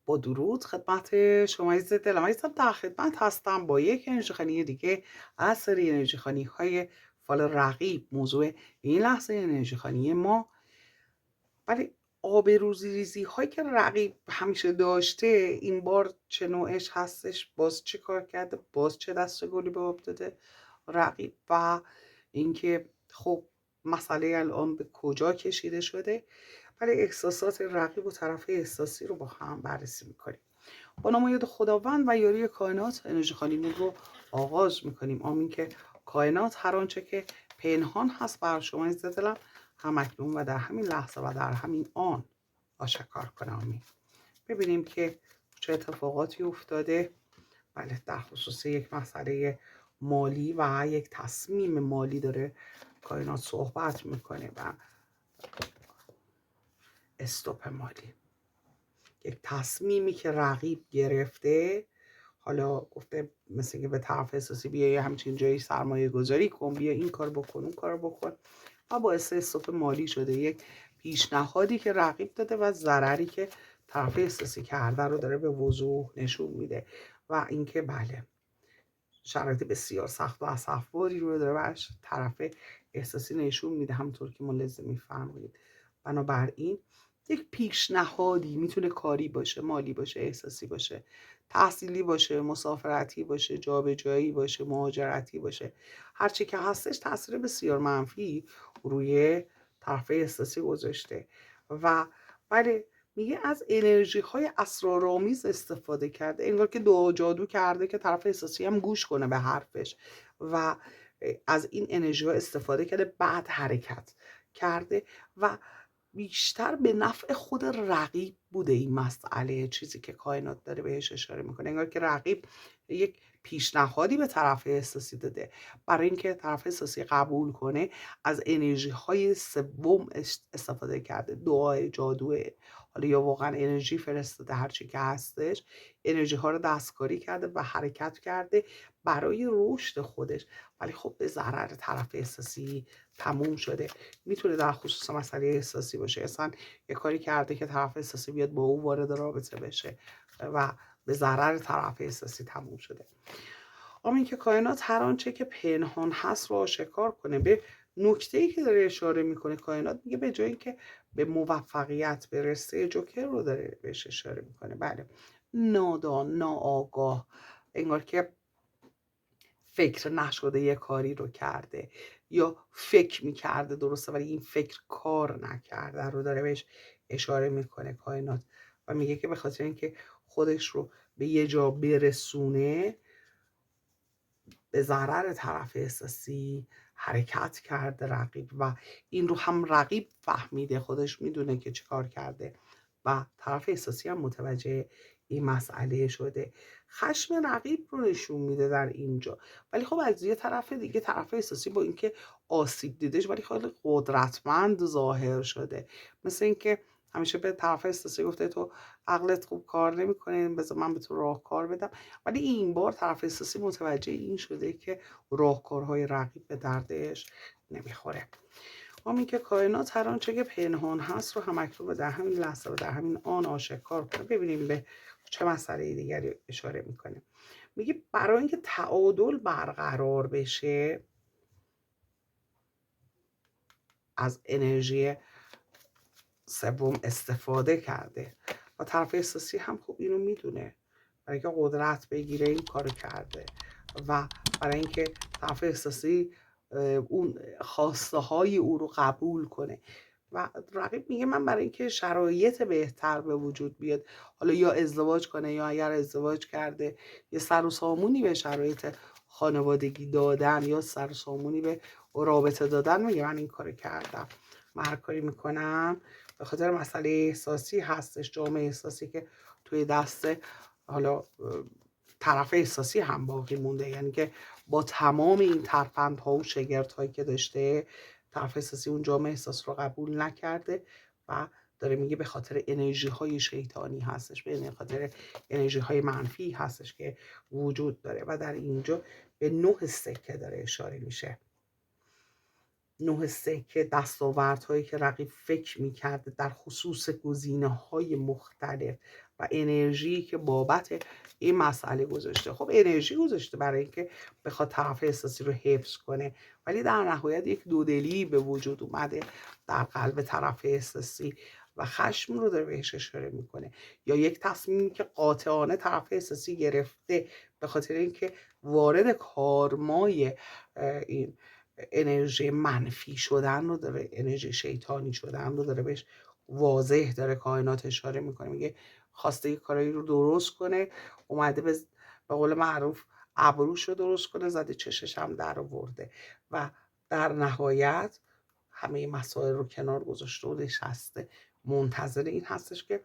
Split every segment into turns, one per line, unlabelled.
با درود خدمت شما عزیز دلم. عزیزم در خدمت هستم با یک انرژی خوانی دیگه از سری انرژی خوانی های فال رقیب. موضوع این لحظه انرژی خوانی ما ولی آبروریزی ریزی هایی که رقیب همیشه داشته این بار چه نوعش هستش، باز چه کار کرده، باز چه دست گلی به آب داده رقیب و اینکه خب مسئله الان به کجا کشیده شده. ولی احساسات رقیب و طرف احساسی رو با هم بررسی میکنیم. با نام و یاد خداوند و یاری کائنات انرژی خوانیمون رو آغاز میکنیم. آمین که کائنات هر آنچه که پنهان هست بر شما عزیز دلم همکنون و در همین لحظه و در همین آن آشکار کنه. آمین. ببینیم که چه اتفاقاتی افتاده. بله، در خصوص یک مسئله مالی و یک تصمیم مالی داره کائنات صحبت میکنه و استوپ مالی، یک تصمیمی که رقیب گرفته. حالا گفته مثل که به طرف احساسی بیا یه همچین جایی سرمایه گذاری کن، بیا این کار بکن اون کار بکن و باعث استوپ مالی شده. یک پیشنهادی که رقیب داده و ضرری که طرف احساسی کرده رو داره به وضوح نشون میده و اینکه بله شرایط بسیار سخت و اسفباری رو داره برش طرف احساسی نشون میده، همونطور که ملاحظه میفرمایید. بنابراین یک پیشنهادی میتونه کاری باشه، مالی باشه، احساسی باشه، تحصیلی باشه، مسافرتی باشه، جابجایی باشه، مهاجرتی باشه، هرچی که هستش تاثیر بسیار منفی روی طرف احساسی گذاشته و بله میگه از انرژی های اسرارآمیز استفاده کرده، انگار که دعا جادو کرده که طرف احساسی هم گوش کنه به حرفش و از این انرژی ها استفاده کرده، بعد حرکت کرده و بیشتر به نفع خود رقیب بوده این مسئله. چیزی که کائنات داره بهش اشاره میکنه انگار که رقیب یک پیشنهادی به طرف احساسی داده برای اینکه طرف احساسی قبول کنه، از انرژی های سوم استفاده کرده، دعای جادو، حالا یا واقعا انرژی فرستاده، هرچی که هستش انرژی ها رو دستکاری کرده و حرکت کرده برای رشد خودش. ولی خب به ضرر طرف احساسی تموم شده. میتونه در خصوص مسئله احساسی باشه، اصلا یه کاری کرده که طرف احساسی بیاد با او وارد رابطه بشه و به ضرر طرف احساسی تموم شده. اما اینکه کائنات هر آنچه که پنهان هست رو آشکار کنه. به نکته‌ای که داره اشاره میکنه کائنات، میگه به جای اینکه به موفقیت برسه، جوکر رو داره بهش اشاره میکنه. بله، نادان، ناآگاه، انگار که فکر نشده یه کاری رو کرده یا فکر میکرده درسته ولی این فکر کار نکرده رو داره بهش اشاره میکنه کائنات و میگه که به خاطر اینکه خودش رو به یه جا برسونه به ضرر طرف احساسی حرکت کرده رقیب و این رو هم رقیب فهمیده، خودش میدونه که چه کار کرده و طرف احساسی هم متوجه این مسئله شده. خشم رقیب رو نشون میده در اینجا. ولی خب از یه طرف دیگه طرف احساسی با اینکه آسیب دیدش ولی خیلی قدرتمند ظاهر شده. مثل اینکه همیشه به طرف احساسی گفته تو عقلت خوب کار نمیکنه، بذار من به تو راهکار بدم. ولی این بار طرف احساسی متوجه این شده که راهکارهای رقیب به دردش نمیخوره. همین که کائنات هر آنچه که پنهان هست رو همکنون در همین لحظه و در همین آن آشکار کنه. ببینیم به چه مسئله دیگری اشاره میکنه. میگه برای اینکه تعادل برقرار بشه از انرژی سوم استفاده کرده و طرف احساسی هم خوب اینو میدونه، برای اینکه قدرت بگیره این کارو کرده و برای اینکه طرف احساسی اون خواسته های او رو قبول کنه و رقیب میگه من برای اینکه شرایط بهتر به وجود بیاد، حالا یا ازدواج کنه یا اگر ازدواج کرده یه سر و سامونی به شرایط خانوادگی دادن یا سر و سامونی به رابطه دادن، میگه من این کار کردم، من هر کاری میکنم به خاطر مسئله احساسی هستش، جامعه احساسی که توی دست حالا طرف احساسی هم باقی مونده. یعنی که با تمام این ترفندها و شگردهایی که داشته طرف احساسی اون جامعه احساس رو قبول نکرده و داره میگه به خاطر انرژی های شیطانی هستش، به خاطر انرژی های منفی هستش که وجود داره و در اینجا به 9 سکه داره اشاره میشه. 9 سکه دستاوردهایی که رقیب فکر میکرده در خصوص گزینه‌های مختلف و انرژی که بابت این مسئله گذاشته. خب انرژی گذاشته برای اینکه بخواد طرف احساسی رو حفظ کنه، ولی در نهایت یک دودلی به وجود اومده در قلب طرف احساسی و خشم رو داره بهش اشاره میکنه، یا یک تصمیمی که قاطعانه طرف احساسی گرفته به خاطر اینکه وارد کارمای این انرژی منفی شدن رو داره، انرژی شیطانی شدن رو داره بهش واضح داره کائنات اشاره میکنه. میگه خواسته یک کاری رو درست کنه، اومده به قول معروف ابروش رو درست کنه، زده چشش هم در آورده و در نهایت همه مسائل رو کنار گذاشته و نشسته منتظر این هستش که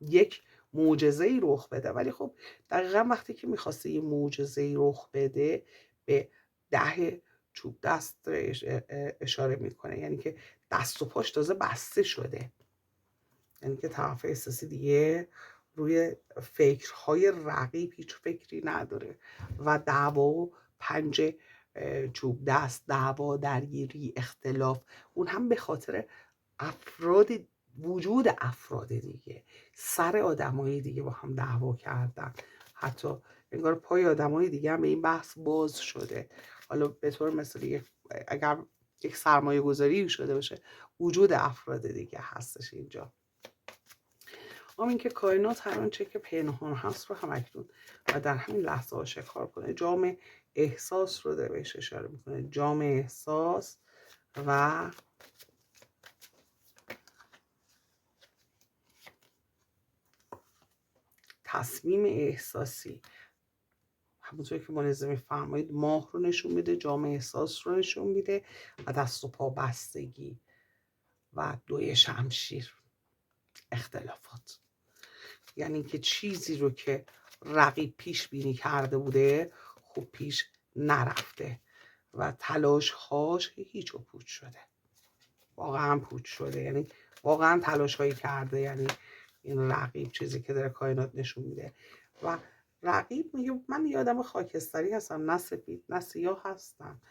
یک معجزه ای رخ بده. ولی خب دقیقا وقتی که میخواسته یه معجزه ای رخ بده به 10 چوب دست اشاره میکنه، یعنی که دست و پاش تازه بسته شده، یعنی که طرف احساسی دیگه روی فکرهای رقیب هیچ فکری نداره و دعوا و 5 چوب دست، دعوا، درگیری، اختلاف، اون هم به خاطر افراد، وجود افراد دیگه، سر آدمای دیگه با هم دعوا کردن، حتی انگار پای آدمای دیگه هم به این بحث باز شده. حالا به طور مثال اگر یک سرمایه گذاری شده باشه، وجود افراد دیگه هستش اینجا. همین که کائنات هر آنچه که پنهان هست رو هم اکنون و در همین لحظه ها شکار کنه. جام احساس رو بهش اشاره میکنه، جام احساس و تصمیم احساسی. همونطور که منظم میفرمایید ماه رو نشون میده، جام احساس رو نشون میده و دست و پا بستگی و 2 شمشیر، اختلافات. یعنی که چیزی رو که رقیب پیش بینی کرده بوده خوب پیش نرفته و تلاش هاش هیچ و پوچ شده، واقعا پوچ شده، یعنی واقعا تلاش هایی کرده. یعنی این رقیب چیزی که داره کائنات نشون میده و رقیب میگه من یه آدم خاکستری هستم، نه سفید نه سیاه هستم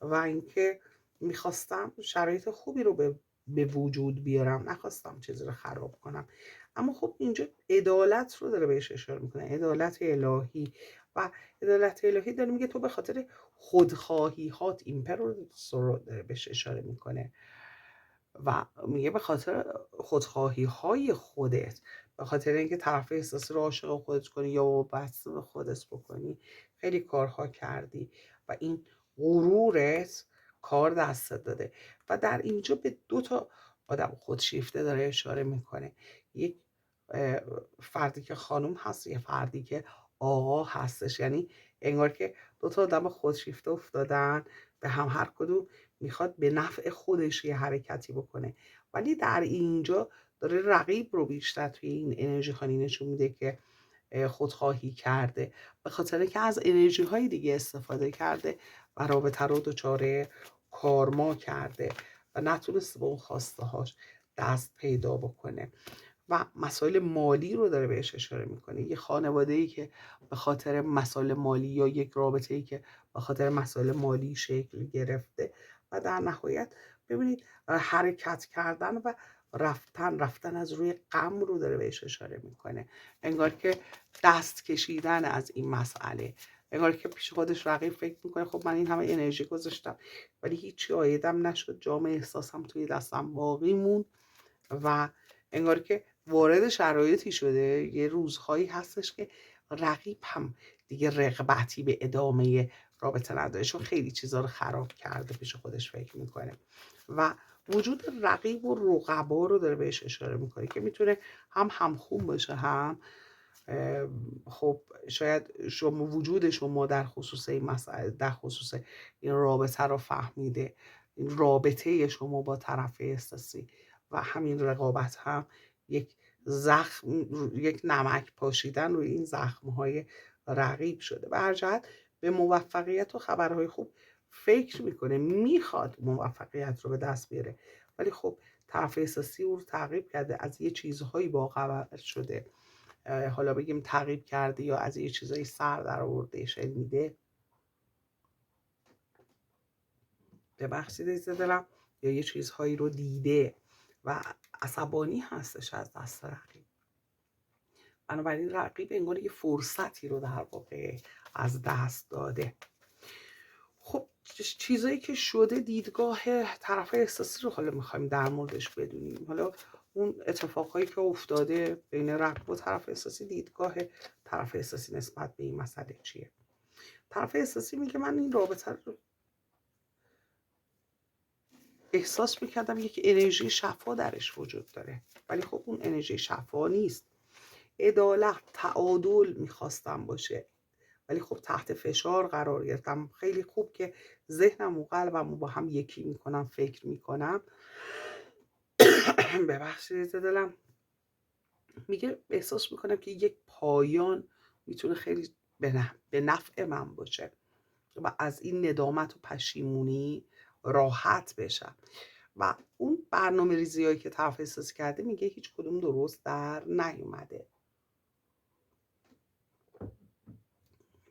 و اینکه میخواستم شرایط خوبی رو به وجود بیارم، نخواستم چیزی رو خراب کنم. اما خب اینجا عدالت رو داره بهش اشاره میکنه، عدالت الهی. و عدالت الهی داره میگه تو به خاطر خودخواهی هات، ایمپروس رو داره بهش اشاره میکنه و میگه به خاطر خودخواهی های خودت، به خاطر اینکه طرف احساسی رو عاشق خودت کنی یا وابسته به خودت بکنی، خیلی کارها کردی و این غرورت کار دستت داده. و در اینجا به 2 آدم خودشیفته داره اشاره میکنه، یک فردی که خانوم هست، یه فردی که آقا هستش. یعنی انگار که 2 آدم خودشیفته افتادن به هم، هر کدوم میخواد به نفع خودش یه حرکتی بکنه، ولی در اینجا داره رقیب رو بیشتر توی این انرژی خانی نشون میده که خودخواهی کرده، به خاطر که از انرژی های دیگه استفاده کرده و رابطه رو دچار کارما کرده و نتونسته به اون خواسته هاش دست پیدا بکنه و مسائل مالی رو داره بهش اشاره میکنه. یه خانواده ای که به خاطر مسائل مالی یا یک رابطه ای که به خاطر مسائل مالی شکل گرفته و در نهایت ببینید حرکت کردن و رفتن از روی غم رو داره بهش اشاره میکنه، انگار که دست کشیدن از این مسئله، انگار که پیش خودش رقیب فکر میکنه خب من این همه انرژی گذاشتم ولی هیچی عایدم نشد، جام احساسم توی دستم باقی موند و انگار که وارد شرایطی شده، یه روزهایی هستش که رقیب هم دیگه رغبتی به ادامه رابطه نداره، چون خیلی چیزا رو خراب کرده پیش خودش فکر میکنه و وجود رقیب و رقبا رو داره بهش اشاره میکنه که میتونه هم همخون باشه، هم خب شاید شما وجود شما در خصوص این مسئله، در خصوص این رابطه رو فهمیده، این رابطه شما با طرف احساسی و همین رقابت هم یک زخم، یک نمک پاشیدن روی این زخم‌های رقیب شده. به هر جهت به موفقیت و خبرهای خوب فکر میکنه، میخواد موفقیت رو به دست بیاره، ولی خب طرف احساسی او رو تعقیب کرده، از یه چیزهایی باخبر شده، حالا بگیم تعقیب کرده یا از یه چیزایی سر در آورده، شنیده. ببخشید عزیز دلم یا یه چیزهایی رو دیده و عصبانی هستش از دست رقیب. بنابراین رقیب انگار یه فرصتی رو در واقع از دست داده. خب چیزایی که شده، دیدگاه طرف احساسی رو حالا میخوایم در موردش بدونیم. حالا اون اتفاقهایی که افتاده بین رقیب و طرف احساسی، دیدگاه طرف احساسی نسبت به این مسئله چیه؟ طرف احساسی میگه من این رابطه رو احساس میکردم یک انرژی شفا درش وجود داره، ولی خب اون انرژی شفا نیست. عدالت، تعادل میخواستم باشه، ولی خب تحت فشار قرار گرفتم. خیلی خوب که ذهنم و قلبم رو با هم یکی میکنم، فکر میکنم. ببخشید دلم میگه احساس میکنم که یک پایان میتونه خیلی به نفع من باشه و از این ندامت و پشیمونی راحت بشم. و اون برنامه ریزی هایی که طرف احساس کرده میگه هیچ کدوم درست در نیومده.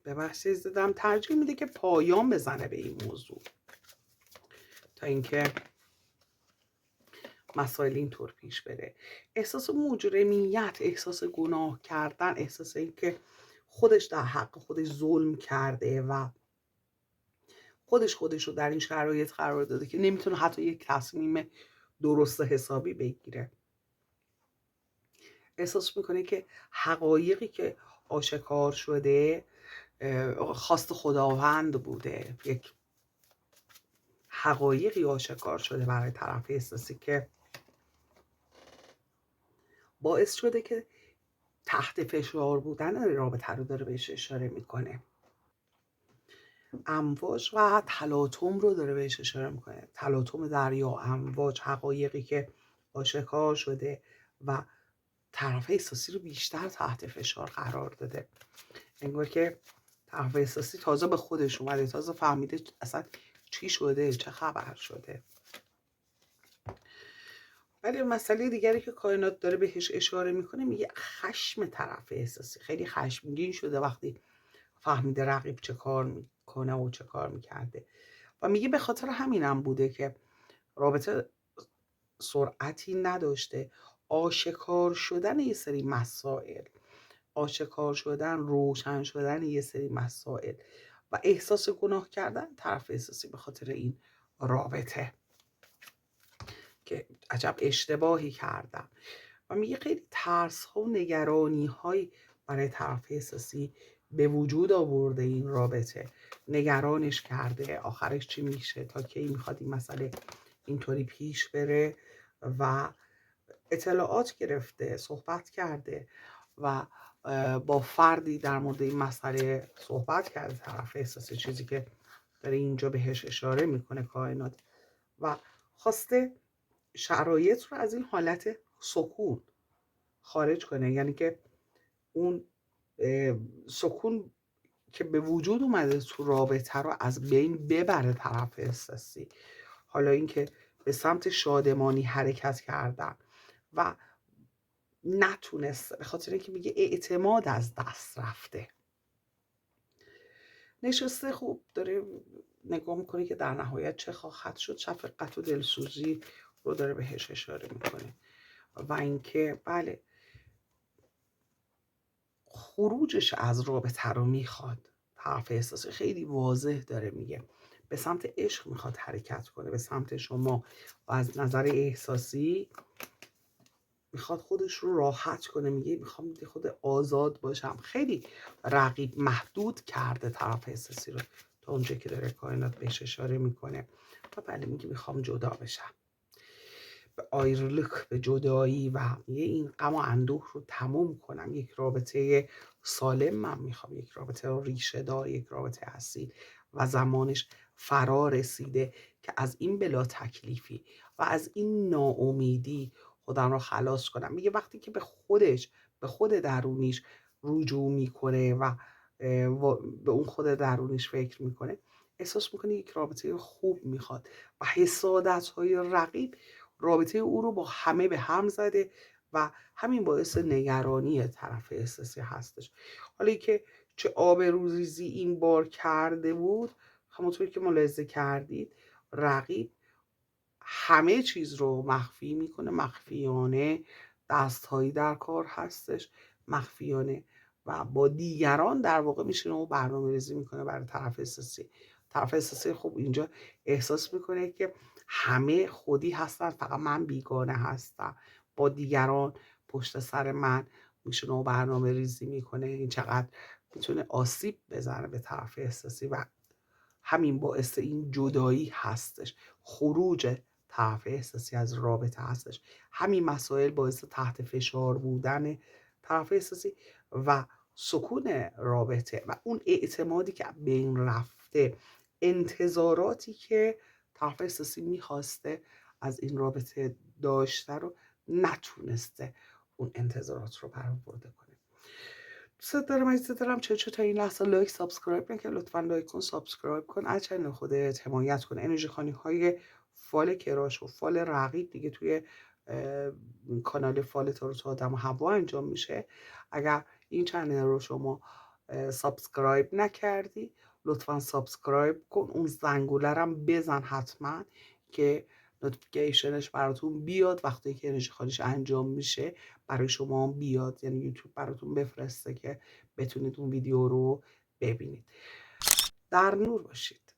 ببخشید زدم ترجیح میده که پایان بزنه به این موضوع تا اینکه مسائل اینطور پیش بره. احساس مجرمیت، احساس گناه کردن، احساس این که خودش در حق خودش ظلم کرده و خودش رو در این شرایط قرار داده که نمیتونه حتی یک تصمیم درست حسابی بگیره. احساس میکنه که حقایقی که آشکار شده خواست خداوند بوده. یک حقایقی آشکار شده برای طرف احساسی که باعث شده که تحت فشار بودن رابطه رو داره بهش اشاره میکنه. امواج و تلاطم رو داره بهش اشاره میکنه. تلاطم دریا، امواج، حقایقی که آشکار شده و طرف احساسی رو بیشتر تحت فشار قرار داده. انگار که طرف احساسی تازه به خودش اومده، تازه فهمیده اصلا چی شده، چه خبر شده. ولی مسئله دیگری که کائنات داره بهش اشاره میکنه، میگه خشم طرف احساسی. خیلی خشمگین شده وقتی فهمیده رقیب چه کار میکنه و چه کار میکرده و میگه به خاطر همینم بوده که رابطه سرعتی نداشته. آشکار شدن یه سری مسائل، آشکار شدن، روشن شدن یه سری مسائل و احساس گناه کردن طرف احساسی به خاطر این رابطه که عجب اشتباهی کردم. و میگه خیلی ترس ها و نگرانی های برای طرف احساسی به وجود آورده این رابطه. نگرانش کرده آخرش چی میشه، تا کی میخواد این مسئله اینطوری پیش بره و اطلاعات گرفته، صحبت کرده و با فردی در مورد این مسئله صحبت کرده طرف احساسی، چیزی که داره اینجا بهش اشاره میکنه کائنات، و خواسته شرایط رو از این حالت سکون خارج کنه. یعنی که اون سکون که به وجود اومده تو رابطه رو از بین ببره طرف احساسی. حالا اینکه به سمت شادمانی حرکت کردن و نتونست، به خاطر اینکه میگه اعتماد از دست رفته. نشسته خوب داره نگاه میکنه که در نهایت چه خواهد شد. شفقت و دلسوزی رو داره بهش اشاره میکنه و اینکه بله خروجش از رابطه رو میخواد. طرف احساسی خیلی واضح داره میگه به سمت عشق میخواد حرکت کنه، به سمت شما، و از نظر احساسی میخواد خودش رو راحت کنه. میگه میخوام خود آزاد باشم. خیلی رقیب محدود کرده طرف احساسی رو تا اونجا که داره کائنات بهش اشاره میکنه. و بله میگه میخوام جدا بشم، به آیرلوک، به جدایی، و میگه این غم و اندوه رو تموم کنم. یک رابطه سالم من میخوام، یک رابطه ریشه دار، یک رابطه اصیل، و زمانش فرا رسیده که از این بلا تکلیفی و از این ناامیدی خودم رو خلاص کنم. میگه وقتی که به خودش، به خود درونیش رجوع میکنه و به اون خود درونیش فکر میکنه، احساس میکنه یک رابطه خوب میخواد. و حسادت های رقیب رابطه او رو با همه به هم زده و همین باعث نگرانی طرف احساسی هستش. حالا که چه آبروریزی این بار کرده بود، همونطور که ملاحظه کردید رقیب همه چیز رو مخفی میکنه، مخفیانه دستهایی در کار هستش، مخفیانه و با دیگران در واقع میشینه و برنامه ریزی میکنه برای طرف احساسی. طرف احساسی خب اینجا احساس میکنه که همه خودی هستن، فقط من بیگانه هستم، با دیگران پشت سر من میشینه و برنامه ریزی میکنه. این چقدر میتونه آسیب بزنه به طرف احساسی و همین باعث این جدایی هستش، خروج طرف احساسی از رابطه هستش. همین مسائل باعث تحت فشار بودن طرف احساسی و سکون رابطه و اون اعتمادی که بین رفته، انتظاراتی که طرف احساسی میخواسته از این رابطه داشته رو نتونسته اون انتظارات رو برآورده کنه. دوست دارم عزیز دلم، چه تا این لحظه لایک سابسکرایب نکن، لطفا لایک کن، سابسکرایب کن، از چنل خودت حمایت کن. انرژی خانی های فال کراش و فال رقیب دیگه توی کانال فال تاروت آدم و هوا انجام میشه. اگر این چنل رو شما سابسکرایب نکردی لطفا سابسکرایب کن، اون زنگوله هم بزن حتما که نوتیفیکیشنش براتون بیاد وقتی که انرژی خالیش انجام میشه برای شما بیاد، یعنی یوتیوب براتون بفرسته که بتونید اون ویدیو رو ببینید. در نور باشید.